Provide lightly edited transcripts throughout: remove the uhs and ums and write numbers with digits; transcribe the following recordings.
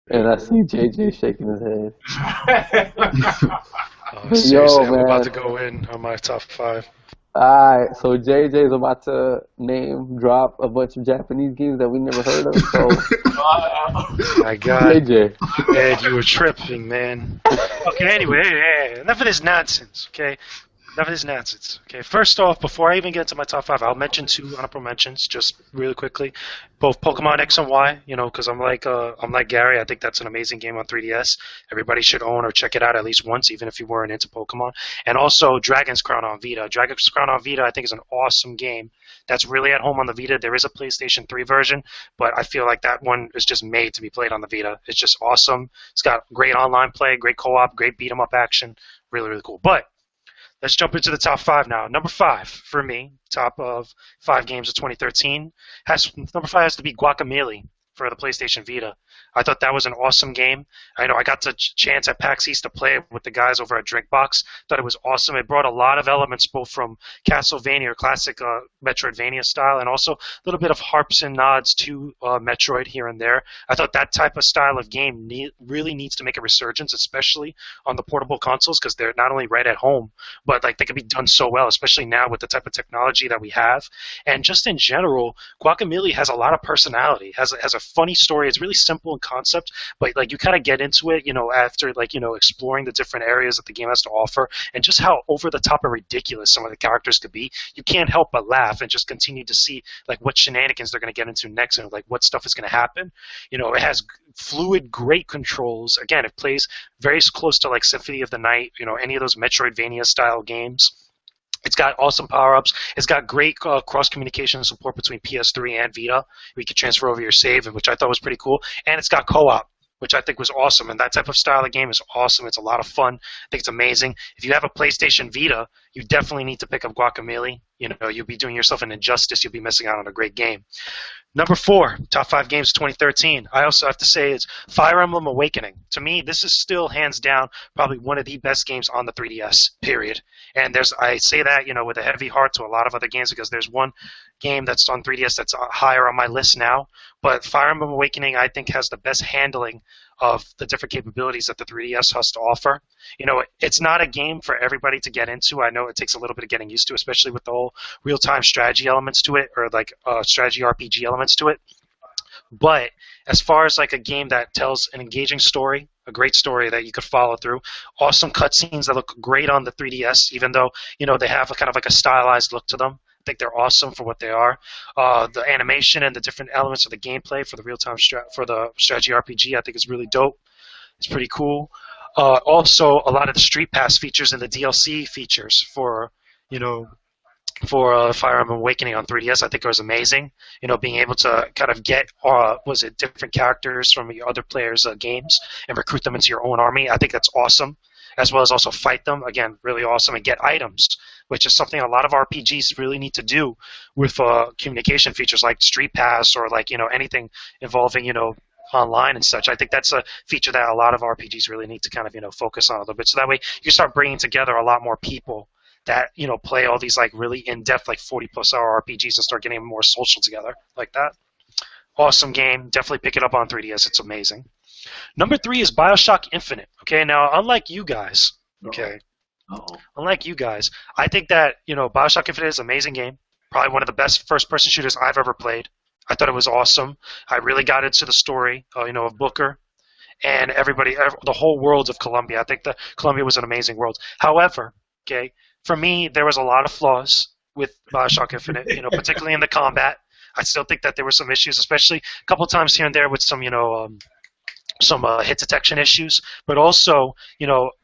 And I see JJ shaking his head. Oh, Yo, seriously, I'm about man. to go in on my top five. Alright, so JJ's about to name drop a bunch of Japanese games that we never heard of. So, My God, JJ. Ed, you were tripping, man. Okay, anyway, enough of this nonsense, okay? Enough of this nonsense. Okay, first off, before I even get to my top five, I'll mention two honorable mentions just really quickly. Both Pokemon X and Y, because I'm like Gary. I think that's an amazing game on 3DS. Everybody should own or check it out at least once, even if you weren't into Pokemon. And also Dragon's Crown on Vita. Dragon's Crown on Vita, I think, is an awesome game. That's really at home on the Vita. There is a PlayStation 3 version, but I feel like that one is just made to be played on the Vita. It's just awesome. It's got great online play, great co-op, great beat 'em up action. Really, really cool. But let's jump into the top five now. Number five for me, top of five games of 2013, number five has to be Guacamelee for the PlayStation Vita. I thought that was an awesome game. I know I got the chance at PAX East to play it with the guys over at Drinkbox. Thought it was awesome. It brought a lot of elements both from Castlevania or classic Metroidvania style and also a little bit of harps and nods to Metroid here and there. I thought that type of style of game really needs to make a resurgence, especially on the portable consoles because they're not only right at home, but like they can be done so well, especially now with the type of technology that we have. And just in general, Guacamelee has a lot of personality, has a funny story. It's really simple in concept, but like you kind of get into it, after exploring the different areas that the game has to offer, and just how over the top and ridiculous some of the characters could be. You can't help but laugh and just continue to see like what shenanigans they're going to get into next, and like what stuff is going to happen. It has fluid, great controls. Again, it plays very close to like Symphony of the Night, any of those Metroidvania style games. It's got awesome power-ups. It's got great cross-communication support between PS3 and Vita. We could transfer over your save, which I thought was pretty cool. And it's got co-op, which I think was awesome. And that type of style of game is awesome. It's a lot of fun. I think it's amazing. If you have a PlayStation Vita, you definitely need to pick up Guacamelee. You'll be doing yourself an injustice. You'll be missing out on a great game. Number four, top five games of 2013. I also have to say it's Fire Emblem Awakening. To me, this is still hands down probably one of the best games on the 3DS. Period. And I say that with a heavy heart to a lot of other games because there's one game that's on 3DS that's higher on my list now. But Fire Emblem Awakening, I think, has the best handling of the different capabilities that the 3DS has to offer. It's not a game for everybody to get into. I know it takes a little bit of getting used to, especially with the whole real-time strategy elements to it, or like strategy RPG elements to it. But as far as like a game that tells an engaging story, a great story that you could follow through, awesome cutscenes that look great on the 3DS, even though they have a kind of like a stylized look to them. I think they're awesome for what they are. The animation and the different elements of the gameplay for the real-time for the strategy RPG, I think is really dope. It's pretty cool. Also, a lot of the Street Pass features and the DLC features for Fire Emblem Awakening on 3DS, I think it was amazing. Being able to kind of get different characters from the other players' games and recruit them into your own army. I think that's awesome, as well as also fight them. Again, really awesome, and get items, which is something a lot of RPGs really need to do with communication features like Street Pass or like anything involving online and such. I think that's a feature that a lot of RPGs really need to kind of focus on a little bit, so that way you can start bringing together a lot more people that play all these like really in-depth like 40+ hour RPGs and start getting more social together like that. Awesome game. Definitely pick it up on 3DS. It's amazing. Number three is BioShock Infinite. Okay, now unlike you guys, unlike you guys, I think that BioShock Infinite is an amazing game. Probably one of the best first-person shooters I've ever played. I thought it was awesome. I really got into the story, of Booker and the whole world of Columbia. I think that Columbia was an amazing world. However, okay, for me, there was a lot of flaws with BioShock Infinite, particularly in the combat. I still think that there were some issues, especially a couple of times here and there with some, some hit detection issues. But also,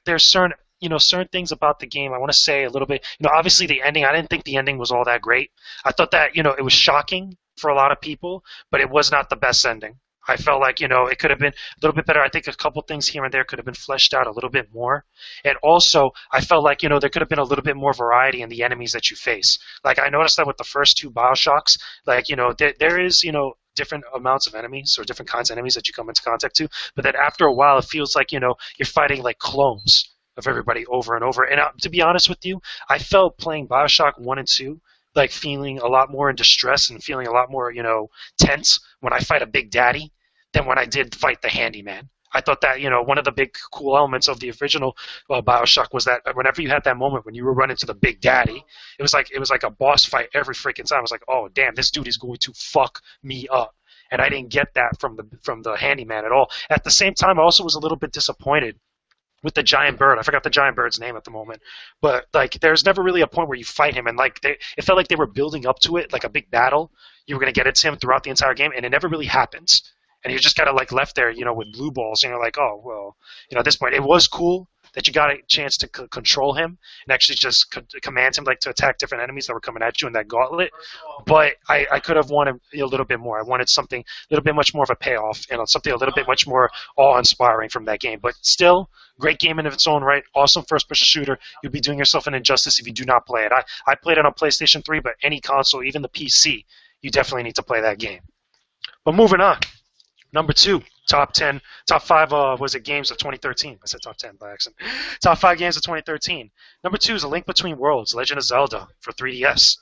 there's certain things about the game I want to say a little bit. Obviously the ending, I didn't think the ending was all that great. I thought that, it was shocking for a lot of people, but it was not the best ending. I felt like, it could have been a little bit better. I think a couple things here and there could have been fleshed out a little bit more. And also, I felt like, there could have been a little bit more variety in the enemies that you face. Like, I noticed that with the first two BioShocks, like, there is, different amounts of enemies or different kinds of enemies that you come into contact to. But then after a while, it feels like, you're fighting like clones of everybody over and over. And to be honest with you, I felt playing BioShock 1 and 2 like feeling a lot more in distress and feeling a lot more, tense when I fight a big daddy than when I did fight the handyman. I thought that, one of the big cool elements of the original Bioshock was that whenever you had that moment when you were running to the Big Daddy, it was like a boss fight every freaking time. I was like, oh damn, this dude is going to fuck me up, and I didn't get that from the handyman at all. At the same time, I also was a little bit disappointed with the giant bird. I forgot the giant bird's name at the moment, but like, there's never really a point where you fight him, and like, it felt like they were building up to it, like a big battle. You were gonna get into him throughout the entire game, and it never really happens. And you're just kind of like left there, with blue balls, and you're like, oh well, at this point, it was cool that you got a chance to control him and actually just command him like to attack different enemies that were coming at you in that gauntlet. But I could have wanted a little bit more. I wanted something a little bit much more of a payoff, something a little bit much more awe-inspiring from that game. But still, great game in its own right. Awesome first-person shooter. You'll be doing yourself an injustice if you do not play it. I played it on PlayStation 3, but any console, even the PC, you definitely need to play that game. But moving on. Number 2, top 5 was it games of 2013. I said top 10 by accident. Top 5 games of 2013. Number 2 is A Link Between Worlds, Legend of Zelda for 3DS.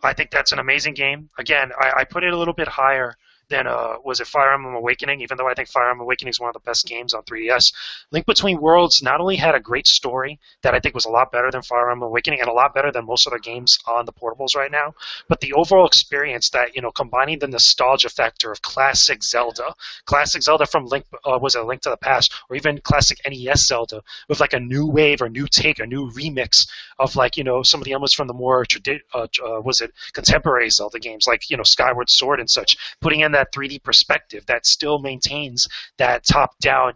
I think that's an amazing game. Again, I put it a little bit higher than, was it Fire Emblem Awakening, even though I think Fire Emblem Awakening is one of the best games on 3DS. Link Between Worlds not only had a great story that I think was a lot better than Fire Emblem Awakening and a lot better than most other games on the portables right now, but the overall experience that, combining the nostalgia factor of classic Zelda from Link, was it A Link to the Past, or even classic NES Zelda with like a new wave or new take, a new remix of like, some of the elements from the more contemporary Zelda games like, Skyward Sword and such, putting in that 3D perspective that still maintains that top-down,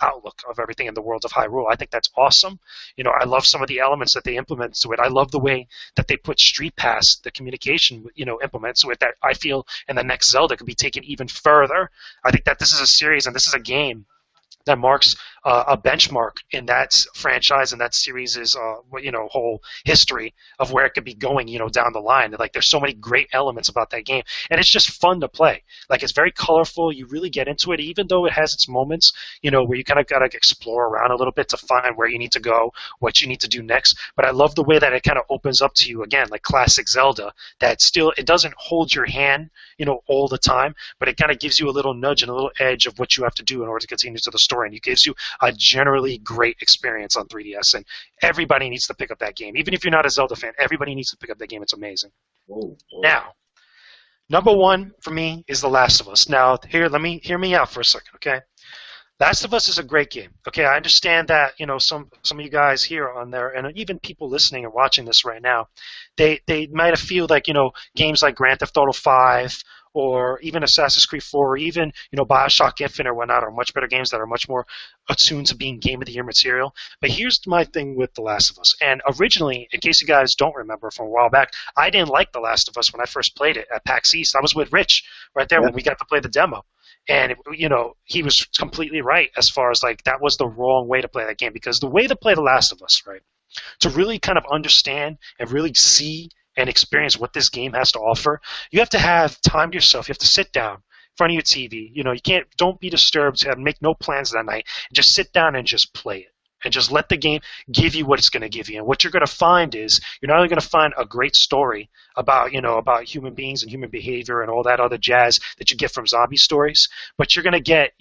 outlook of everything in the world of Hyrule. I think that's awesome. I love some of the elements that they implement to it. I love the way that they put Street Pass, the communication, implements to it, that I feel in the next Zelda could be taken even further. I think that this is a series and this is a game that marks a benchmark in that franchise and that series' whole history of where it could be going, down the line. Like, there's so many great elements about that game, and it's just fun to play. Like, it's very colorful. You really get into it, even though it has its moments, where you kind of got to explore around a little bit to find where you need to go, what you need to do next. But I love the way that it kind of opens up to you, again, like classic Zelda, that still, it doesn't hold your hand, all the time, but it kind of gives you a little nudge and a little edge of what you have to do in order to continue to the story, and it gives you a generally great experience on 3DS, and everybody needs to pick up that game. Even if you're not a Zelda fan, everybody needs to pick up that game. It's amazing. Oh, oh. Now, number 1 for me is The Last of Us. Now, hear me out for a second, okay? Last of Us is a great game. Okay, I understand that, some of you guys here on there, and even people listening and watching this right now, they might have feel like, games like Grand Theft Auto 5 or even Assassin's Creed 4 or even, Bioshock Infinite or whatnot are much better games that are much more attuned to being Game of the Year material. But here's my thing with The Last of Us. And originally, in case you guys don't remember from a while back, I didn't like The Last of Us when I first played it at PAX East. I was with Rich right there when we got to play the demo. And, he was completely right as far as, like, that was the wrong way to play that game. Because the way to play The Last of Us, right, to really kind of understand and really see and experience what this game has to offer, you have to have time to yourself. You have to sit down in front of your TV. Don't be disturbed, make no plans that night. Just sit down and just play it. And just let the game give you what it's going to give you. And what you're going to find is you're not only going to find a great story about, about human beings and human behavior and all that other jazz that you get from zombie stories, but you're going to get,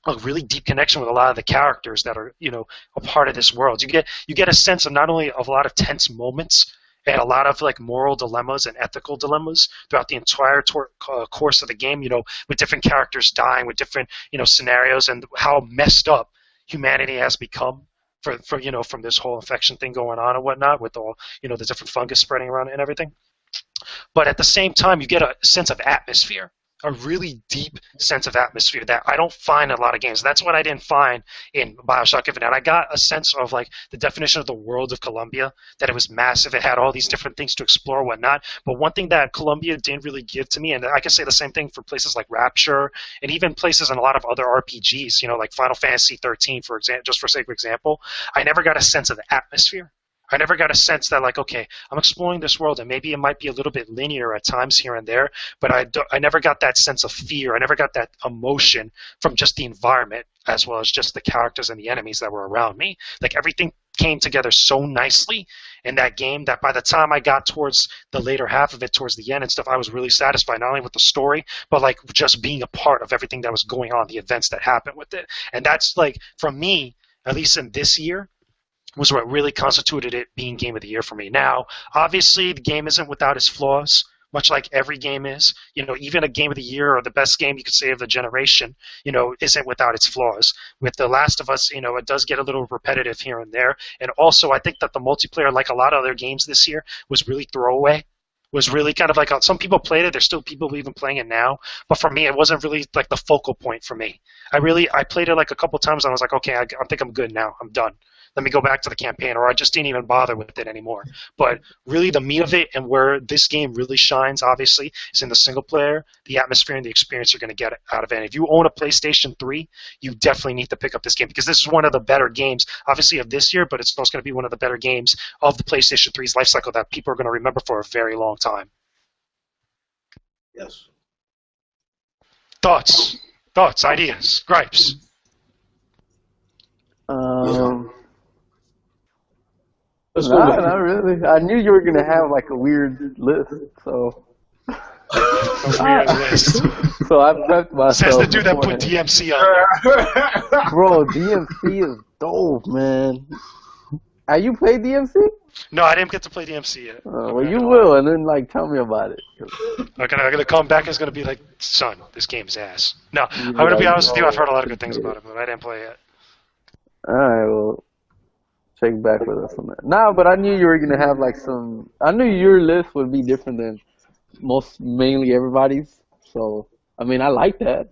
a really deep connection with a lot of the characters that are, a part of this world. You get a sense of not only of a lot of tense moments and a lot of like moral dilemmas and ethical dilemmas throughout the entire course of the game, with different characters dying, with different, scenarios, and how messed up humanity has become for from this whole infection thing going on and whatnot, with all, the different fungus spreading around and everything. But at the same time, you get a sense of atmosphere, a really deep sense of atmosphere that I don't find in a lot of games. That's what I didn't find in Bioshock Infinite. I got a sense of like the definition of the world of Columbia, that it was massive. It had all these different things to explore and whatnot. But one thing that Columbia didn't really give to me, and I can say the same thing for places like Rapture and even places in a lot of other RPGs, like Final Fantasy 13, for example, just for sake of example, I never got a sense of the atmosphere. I never got a sense that, like, okay, I'm exploring this world, and maybe it might be a little bit linear at times here and there, but I never got that sense of fear. I never got that emotion from just the environment as well as just the characters and the enemies that were around me. Like, everything came together so nicely in that game that by the time I got towards the later half of it, towards the end and stuff, I was really satisfied, not only with the story, but like just being a part of everything that was going on, the events that happened with it. And that's like, for me, at least in this year, was what really constituted it being game of the year for me. Now, obviously, the game isn't without its flaws, much like every game is. You know, even a game of the year or the best game you could say of the generation, you know, isn't without its flaws. With The Last of Us, you know, it does get a little repetitive here and there. And also, I think that the multiplayer, like a lot of other games this year, was really throwaway. Was really kind of like, some people played it. There's still people even playing it now. But for me, it wasn't really like the focal point for me. I played it like a couple times and I was like, okay, I think I'm good now. I'm done. Let me go back to the campaign, or I just didn't even bother with it anymore. But really the meat of it and where this game really shines, obviously, is in the single player, the atmosphere, and the experience you're going to get out of it. And if you own a PlayStation 3, you definitely need to pick up this game, because this is one of the better games, obviously, of this year, but it's also going to be one of the better games of the PlayStation 3's life cycle that people are going to remember for a very long time. Yes. Thoughts, ideas, gripes. Let's go Nah, with not really. I knew you were gonna have like a weird list, so A weird list. so I prepped myself. Says the dude that put beforehand. DMC on there. Bro, DMC is dope, man. Have you played DMC? No, I didn't get to play DMC yet. Well, you will, and then like tell me about it. I'm gonna come back and it's gonna be like, son, this game's ass. No, I'm gonna be honest with you. I've heard a lot of good things about it, but I didn't play it. All right, well, check back with us on that. Nah, but I knew you were gonna have like some. I knew your list would be different than mainly everybody's. So I mean, I like that.